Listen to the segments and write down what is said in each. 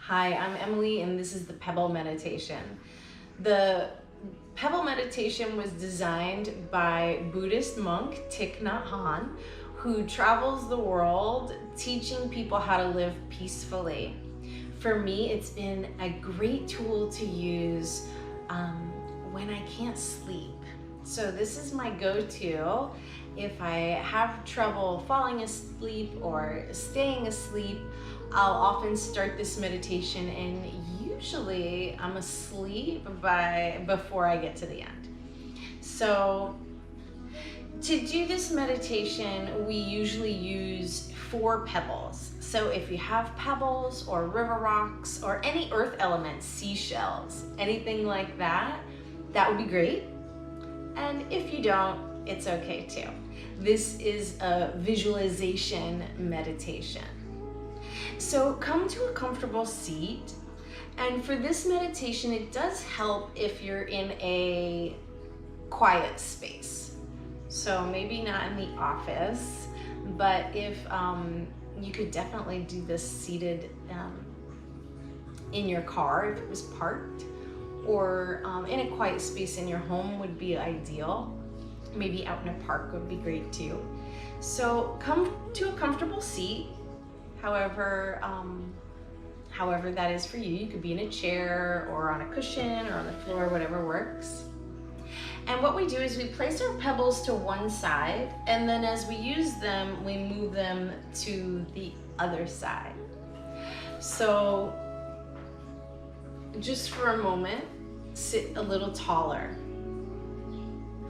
Hi, I'm Emily and this is the Pebble Meditation. The Pebble Meditation was designed by Buddhist monk Thích Nhất Hạnh, who travels the world teaching people how to live peacefully. For me, it's been a great tool to use when I can't sleep. So this is my go-to if I have trouble falling asleep or staying asleep. I'll often start this meditation and usually I'm asleep before I get to the end. So to do this meditation, we usually use 4 pebbles. So if you have pebbles or river rocks or any earth elements, seashells, anything like that, that would be great. And if you don't, it's okay too. This is a visualization meditation. So come to a comfortable seat, and for this meditation, it does help if you're in a quiet space. So maybe not in the office, but if you could definitely do this seated in your car if it was parked, or in a quiet space in your home would be ideal. Maybe out in a park would be great too. So come to a comfortable seat, however that is for you. You could be in a chair or on a cushion or on the floor, whatever works. And what we do is we place our pebbles to one side, and then as we use them, we move them to the other side. So just for a moment, sit a little taller.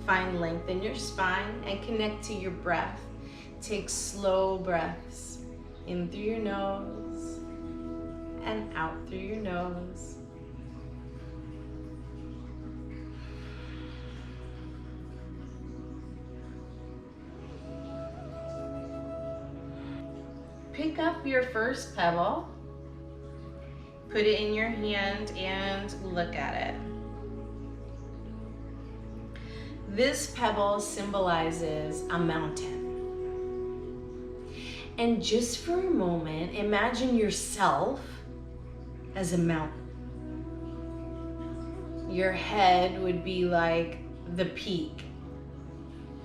Find length in your spine and connect to your breath. Take slow breaths in through your nose and out through your nose. Pick up your first pebble, put it in your hand and look at it. This pebble symbolizes a mountain. And just for a moment, imagine yourself as a mountain. Your head would be like the peak,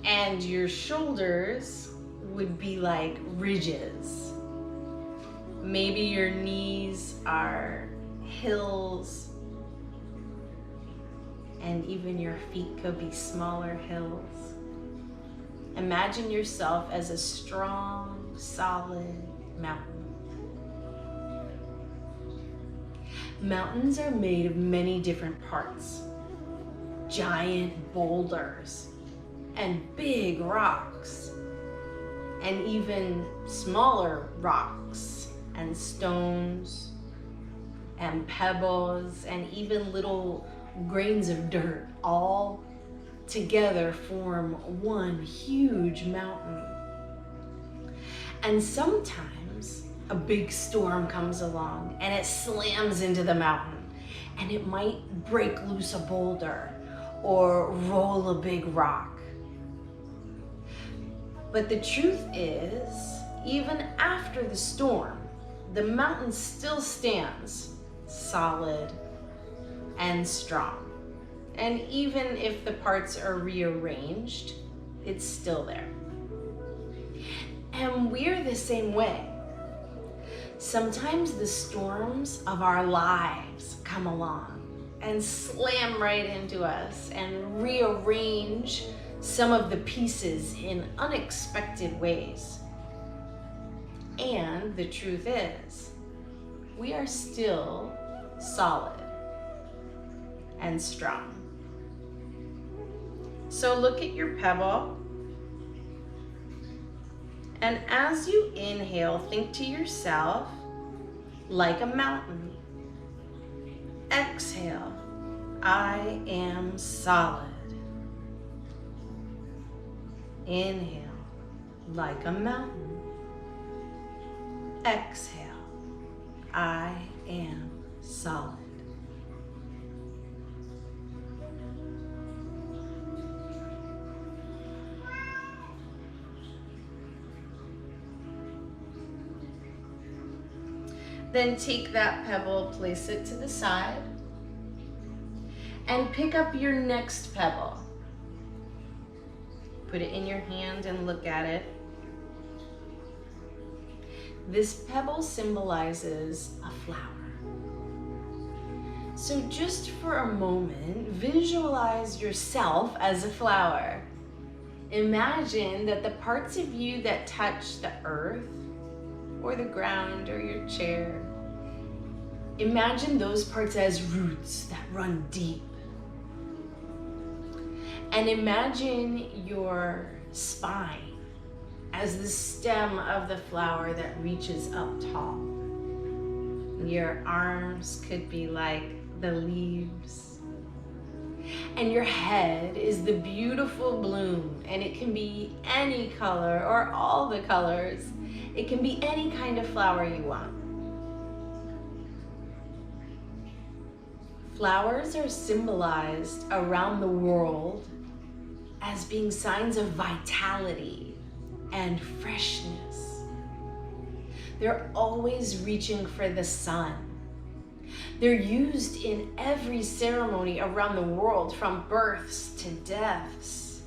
and your shoulders would be like ridges. Maybe your knees are hills, and even your feet could be smaller hills. Imagine yourself as a strong, solid mountain. Mountains are made of many different parts. Giant boulders and big rocks, and even smaller rocks and stones and pebbles and even little grains of dirt, all together form one huge mountain. And sometimes a big storm comes along and it slams into the mountain, and it might break loose a boulder or roll a big rock. But the truth is, even after the storm, the mountain still stands solid and strong. And even if the parts are rearranged, it's still there. And we're the same way. Sometimes the storms of our lives come along and slam right into us and rearrange some of the pieces in unexpected ways. And the truth is, we are still solid and strong. So look at your pebble, and as you inhale, think to yourself like a mountain. Exhale, I am solid. Inhale, like a mountain. Exhale, I am solid. Then take that pebble, place it to the side, and pick up your next pebble. Put it in your hand and look at it. This pebble symbolizes a flower. So just for a moment, visualize yourself as a flower. Imagine that the parts of you that touch the earth or the ground or your chair, imagine those parts as roots that run deep. And imagine your spine as the stem of the flower that reaches up tall. Your arms could be like the leaves. And your head is the beautiful bloom, and it can be any color or all the colors. It can be any kind of flower you want. Flowers are symbolized around the world as being signs of vitality and freshness. They're always reaching for the sun. They're used in every ceremony around the world, from births to deaths,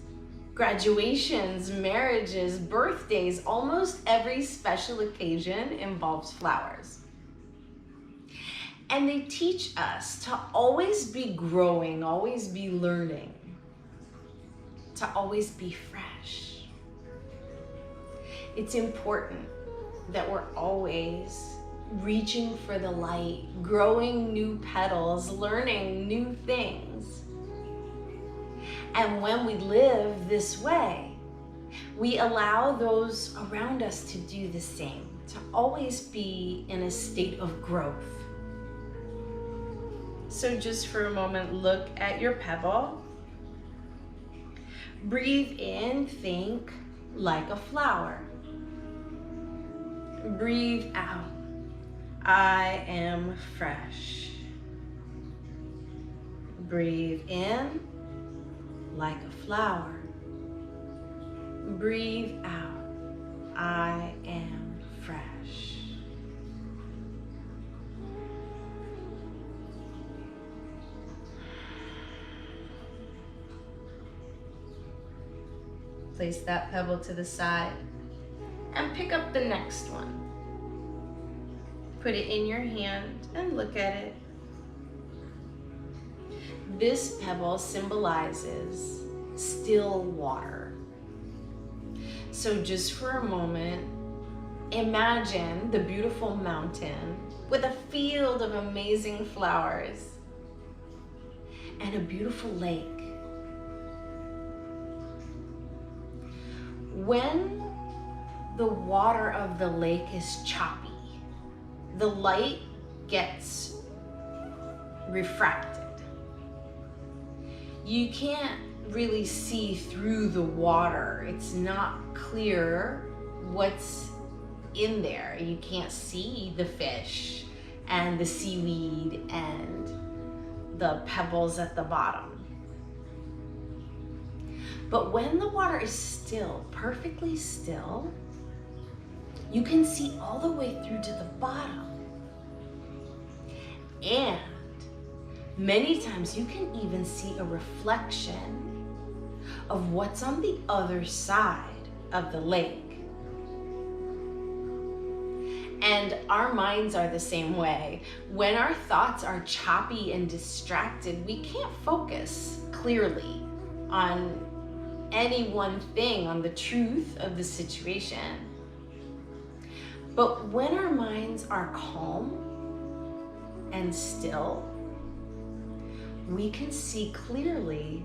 graduations, marriages, birthdays. Almost every special occasion involves flowers. And they teach us to always be growing, always be learning, to always be fresh. It's important that we're always reaching for the light, growing new petals, learning new things. And when we live this way, we allow those around us to do the same, to always be in a state of growth. So just for a moment, look at your pebble. Breathe in, think like a flower. Breathe out. I am fresh. Breathe in like a flower. Breathe out. I am fresh. Place that pebble to the side and pick up the next one. Put it in your hand and look at it. This pebble symbolizes still water. So just for a moment, imagine the beautiful mountain with a field of amazing flowers and a beautiful lake. When the water of the lake is choppy, the light gets refracted. You can't really see through the water. It's not clear what's in there. You can't see the fish and the seaweed and the pebbles at the bottom. But when the water is still, perfectly still, you can see all the way through to the bottom. And many times you can even see a reflection of what's on the other side of the lake. And our minds are the same way. When our thoughts are choppy and distracted, we can't focus clearly on any one thing, on the truth of the situation. But when our minds are calm and still, we can see clearly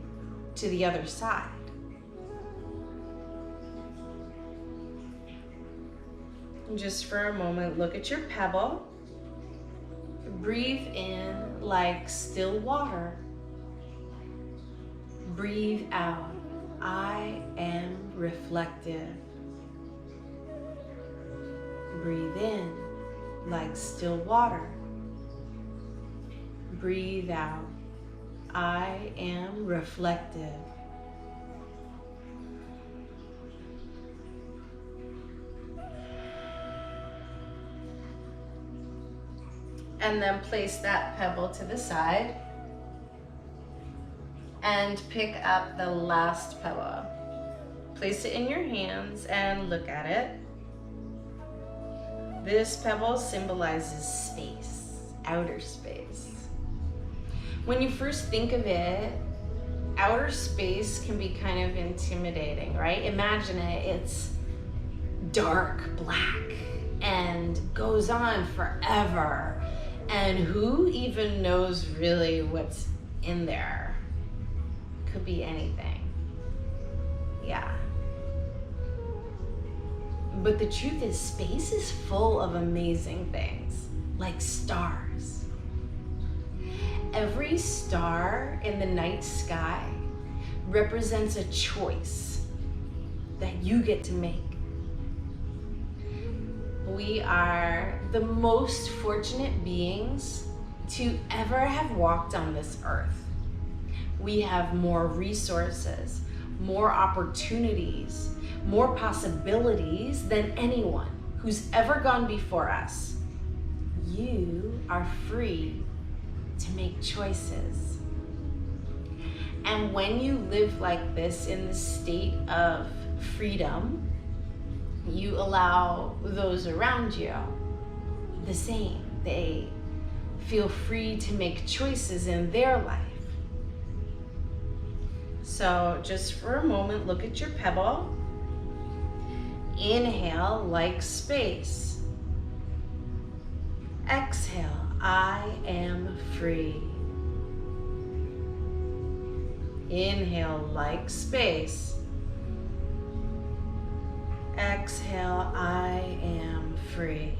to the other side. Just for a moment, look at your pebble. Breathe in like still water. Breathe out. I am reflective. Breathe in like still water. Breathe out. I am reflective. And then place that pebble to the side. And pick up the last pebble. Place it in your hands and look at it. This pebble symbolizes space, outer space. When you first think of it, outer space can be kind of intimidating, right? Imagine it, it's dark black and goes on forever. And who even knows really what's in there? Could be anything. Yeah. But the truth is, space is full of amazing things, like stars. Every star in the night sky represents a choice that you get to make. We are the most fortunate beings to ever have walked on this earth. We have more resources, more opportunities, more possibilities than anyone who's ever gone before us. You are free to make choices. And when you live like this in the state of freedom, you allow those around you the same. They feel free to make choices in their life. So just for a moment, look at your pebble. Inhale like space. Exhale, I am free. Inhale like space. Exhale, I am free.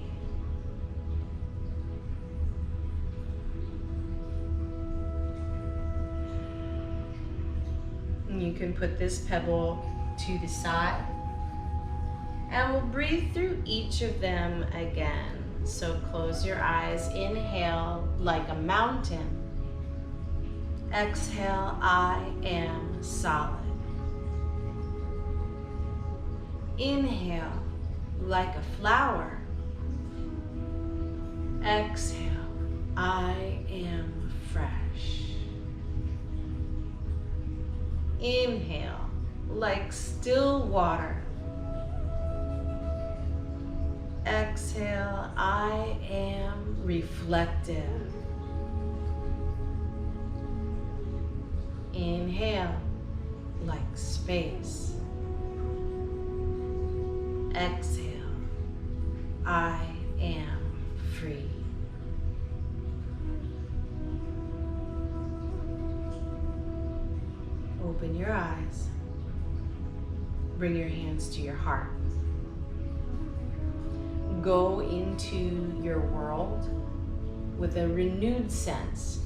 You can put this pebble to the side, and we'll breathe through each of them again. So close your eyes, inhale like a mountain. Exhale, I am solid. Inhale like a flower. Exhale, I am fresh. Inhale like still water. Exhale, I am reflective. Inhale like space. Exhale, I am free. Open your eyes. Bring your hands to your heart. Go into your world with a renewed sense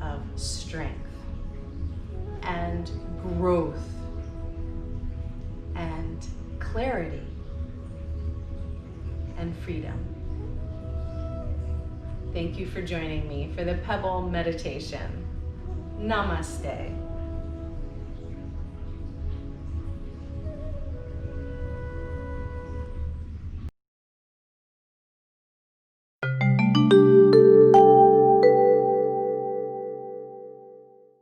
of strength and growth and clarity and freedom. Thank you for joining me for the Pebble Meditation. Namaste.